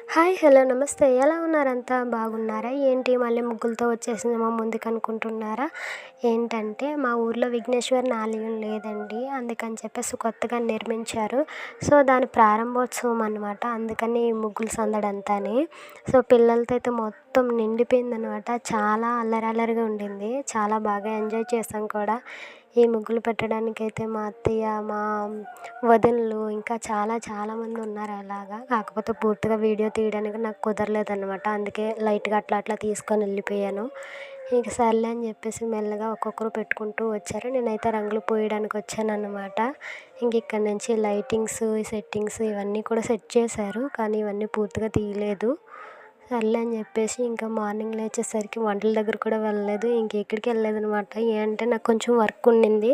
hi hello నమస్తే ఎలా ఉన్నారంతా బాగున్నారా ఏంటి మళ్ళీ ముగ్గులతో వచ్చేసిందేమో ముందుకు అనుకుంటున్నారా ఏంటంటే మా ఊర్లో విఘ్నేశ్వరుని ఆలయం లేదండి అందుకని చెప్పేసి కొత్తగా నిర్మించారు సో దాని ప్రారంభోత్సవం అనమాట అందుకని ఈ ముగ్గుల సందడంతాని సో పిల్లలతో అయితే మొత్తం నిండిపోయిందనమాట చాలా అల్లరల్లరిగా ఉండింది చాలా బాగా ఎంజాయ్ చేసాం కూడా ఈ ముగ్గులు పెట్టడానికైతే మా అత్తయ్య మా వదినలు ఇంకా చాలామంది ఉన్నారు అలాగా కాకపోతే పూర్తిగా వీడియో తీయడానికి నాకు కుదరలేదనమాట అందుకే లైట్గా అట్లా తీసుకొని వెళ్ళిపోయాను ఇక సర్లే అని చెప్పేసి మెల్లగా ఒక్కొక్కరు పెట్టుకుంటూ వచ్చారు నేనైతే రంగులు పోయడానికి వచ్చానన్నమాట ఇంక ఇక్కడ నుంచి లైటింగ్స్ సెట్టింగ్స్ ఇవన్నీ కూడా సెట్ చేశారు కానీ ఇవన్నీ పూర్తిగా తీయలేదు సర్లే అని చెప్పేసి ఇంకా మార్నింగ్ లేచేసరికి వంటల దగ్గర కూడా వెళ్ళలేదు ఇంకెక్కడికి వెళ్ళలేదనమాట ఏంటంటే నాకు కొంచెం వర్క్ ఉండింది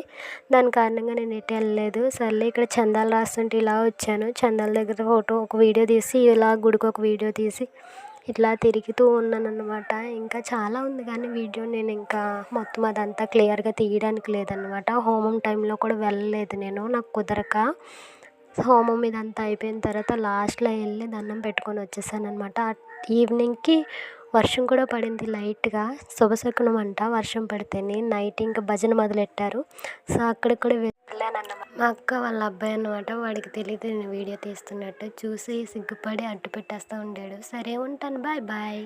దాని కారణంగా నేను ఎటు వెళ్ళలేదు సర్లే ఇక్కడ చందాలు రాస్తుంటే ఇలా వచ్చాను చందాల దగ్గర ఒక వీడియో తీసి ఇలా గుడికి ఒక వీడియో తీసి ఇట్లా తిరుగుతూ ఉన్నానన్నమాట ఇంకా చాలా ఉంది కానీ వీడియో నేను ఇంకా మొత్తం అదంతా క్లియర్గా తీయడానికి లేదనమాట హోమం టైంలో కూడా వెళ్ళలేదు నేను నాకు కుదరక హోమం ఇదంతా అయిపోయిన తర్వాత లాస్ట్లో వెళ్ళి దండం పెట్టుకొని వచ్చేసాను అనమాట ఈవినింగ్కి వర్షం కూడా పడింది లైట్గా శుభశకునం అంట వర్షం పడితేనే నైట్ ఇంకా భజన మొదలెట్టారు సో అక్కడికి కూడా వెళ్ళానన్నమాట మా అక్క వాళ్ళ అబ్బాయి అనమాట వాడికి తెలియదు నేను వీడియో తీస్తున్నట్టు చూసి సిగ్గుపడి అడ్డు పెట్టేస్తూ ఉండాడు సరే ఉంటాను బాయ్ బాయ్